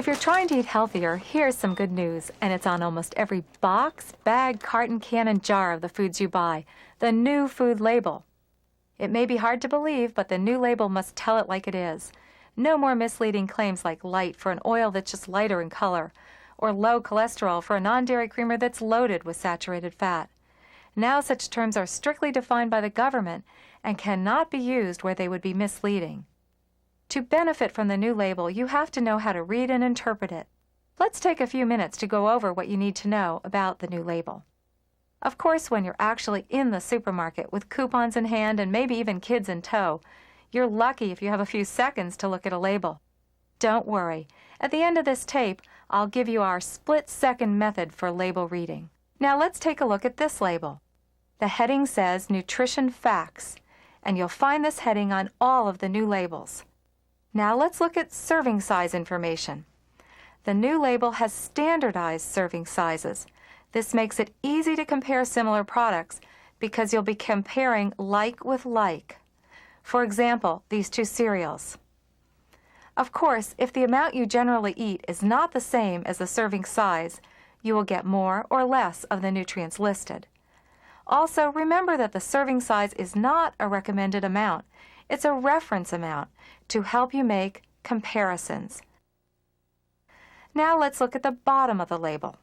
If you're trying to eat healthier, here's some good news, and it's on almost every box, bag, carton, can, and jar of the foods you buy, the new food label. It may be hard to believe, but the new label must tell it like it is. No more misleading claims like light for an oil that's just lighter in color, or low cholesterol for a non-dairy creamer that's loaded with saturated fat. Now such terms are strictly defined by the government and cannot be used where they would be misleading. To benefit from the new label, you have to know how to read and interpret it. Let's take a few minutes to go over what you need to know about the new label. Of course, when you're actually in the supermarket with coupons in hand and maybe even kids in tow, you're lucky if you have a few seconds to look at a label. Don't worry. At the end of this tape, I'll give you our split-second method for label reading. Now let's take a look at this label. The heading says Nutrition Facts, and you'll find this heading on all of the new labels. Now let's look at serving size information. The new label has standardized serving sizes. This makes it easy to compare similar products because you'll be comparing like with like. For example, these two cereals. Of course, if the amount you generally eat is not the same as the serving size, you will get more or less of the nutrients listed. Also, remember that the serving size is not a recommended amount. It's a reference amount to help you make comparisons. Now let's look at the bottom of the label.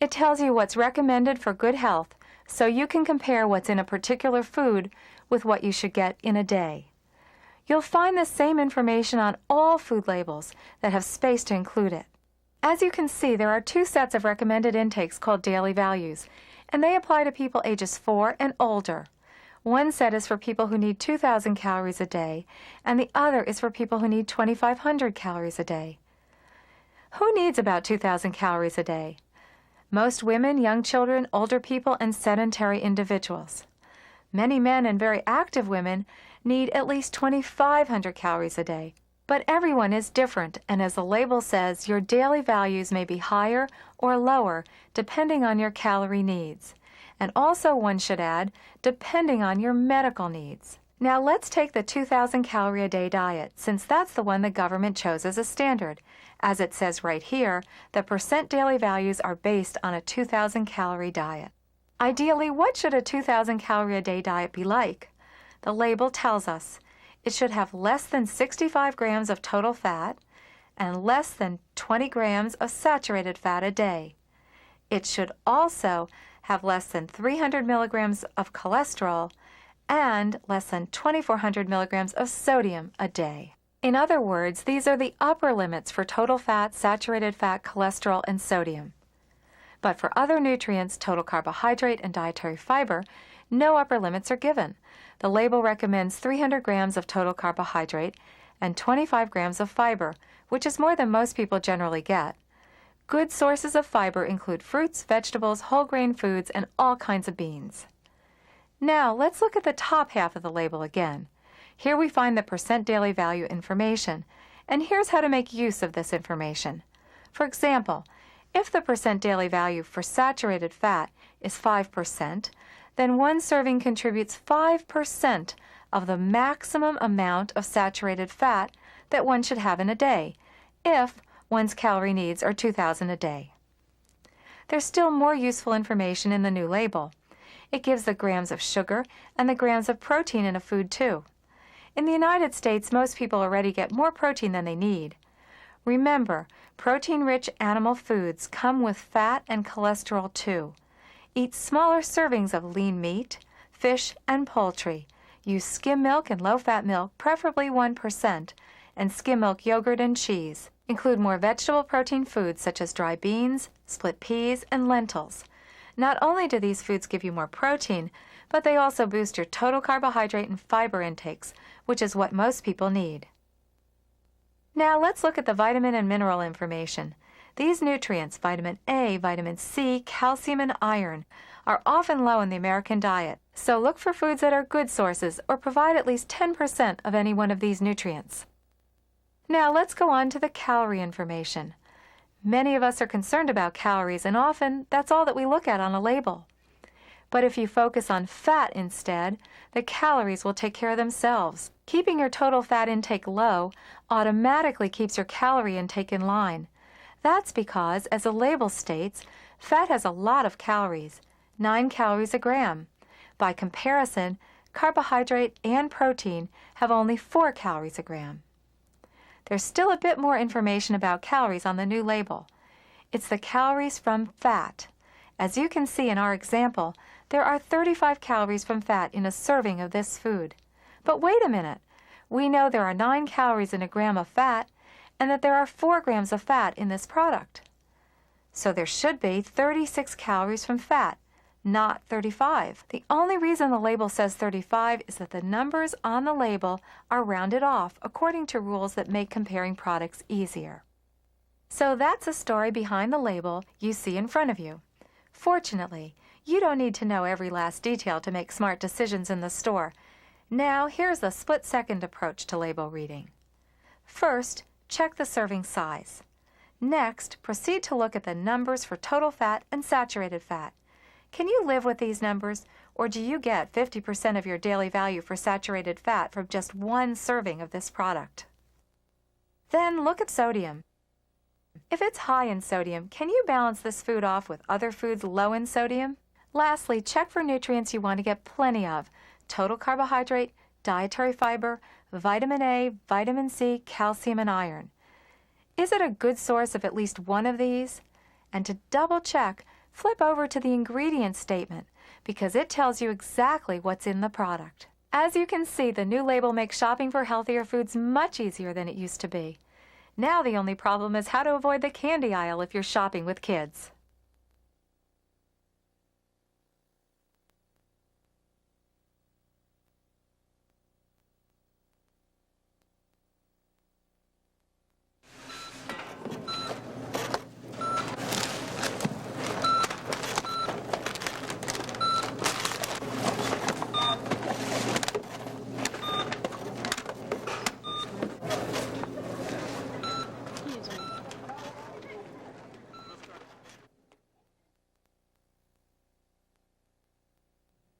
It tells you what's recommended for good health, so you can compare what's in a particular food with what you should get in a day. You'll find the same information on all food labels that have space to include it. As you can see, there are two sets of recommended intakes called daily values, and they apply to people ages 4 and older. One set is for people who need 2,000 calories a day, and the other is for people who need 2,500 calories a day. Who needs about 2,000 calories a day? Most women, young children, older people, and sedentary individuals. Many men and very active women need at least 2,500 calories a day. But everyone is different, and as the label says, your daily values may be higher or lower depending on your calorie needs. And also, one should add, depending on your medical needs. Now let's take the 2,000 calorie a day diet, since that's the one the government chose as a standard. As it says right here, the percent daily values are based on a 2,000 calorie diet. Ideally, what should a 2,000 calorie a day diet be like? The label tells us it should have less than 65 grams of total fat and less than 20 grams of saturated fat a day. It should also have less than 300 milligrams of cholesterol and less than 2,400 milligrams of sodium a day. In other words, these are the upper limits for total fat, saturated fat, cholesterol, and sodium. But for other nutrients, total carbohydrate and dietary fiber, no upper limits are given. The label recommends 300 grams of total carbohydrate and 25 grams of fiber, which is more than most people generally get. Good sources of fiber include fruits, vegetables, whole grain foods, and all kinds of beans. Now, let's look at the top half of the label again. Here we find the percent daily value information, and here's how to make use of this information. For example, if the percent daily value for saturated fat is 5%, then one serving contributes 5% of the maximum amount of saturated fat that one should have in a day, if one's calorie needs are 2,000 a day. There's still more useful information in the new label. It gives the grams of sugar and the grams of protein in a food too. In the United States, most people already get more protein than they need. Remember, protein-rich animal foods come with fat and cholesterol too. Eat smaller servings of lean meat, fish, and poultry. Use skim milk and low-fat milk, preferably 1%, and skim milk yogurt and cheese. Include more vegetable protein foods such as dry beans, split peas, and lentils. Not only do these foods give you more protein, but they also boost your total carbohydrate and fiber intakes, which is what most people need. Now let's look at the vitamin and mineral information. These nutrients, vitamin A, vitamin C, calcium, and iron, are often low in the American diet, so look for foods that are good sources or provide at least 10% of any one of these nutrients. Now let's go on to the calorie information. Many of us are concerned about calories, and often that's all that we look at on a label. But if you focus on fat instead, the calories will take care of themselves. Keeping your total fat intake low automatically keeps your calorie intake in line. That's because, as the label states, fat has a lot of calories, 9 calories a gram. By comparison, carbohydrate and protein have only 4 calories a gram. There's still a bit more information about calories on the new label. It's the calories from fat. As you can see in our example, there are 35 calories from fat in a serving of this food. But wait a minute. We know there are 9 calories in a gram of fat and that there are 4 grams of fat in this product. So there should be 36 calories from fat, not 35. The only reason the label says 35 is that the numbers on the label are rounded off according to rules that make comparing products easier. So that's the story behind the label you see in front of you. Fortunately, you don't need to know every last detail to make smart decisions in the store. Now, here's the split-second approach to label reading. First, check the serving size. Next, proceed to look at the numbers for total fat and saturated fat. Can you live with these numbers, or do you get 50% of your daily value for saturated fat from just one serving of this product? Then look at sodium. If it's high in sodium, can you balance this food off with other foods low in sodium? Lastly, check for nutrients you want to get plenty of: total carbohydrate, dietary fiber, vitamin A, vitamin C, calcium, and iron. Is it a good source of at least one of these? And to double check, flip over to the ingredient statement because it tells you exactly what's in the product. As you can see, the new label makes shopping for healthier foods much easier than it used to be. Now the only problem is how to avoid the candy aisle if you're shopping with kids.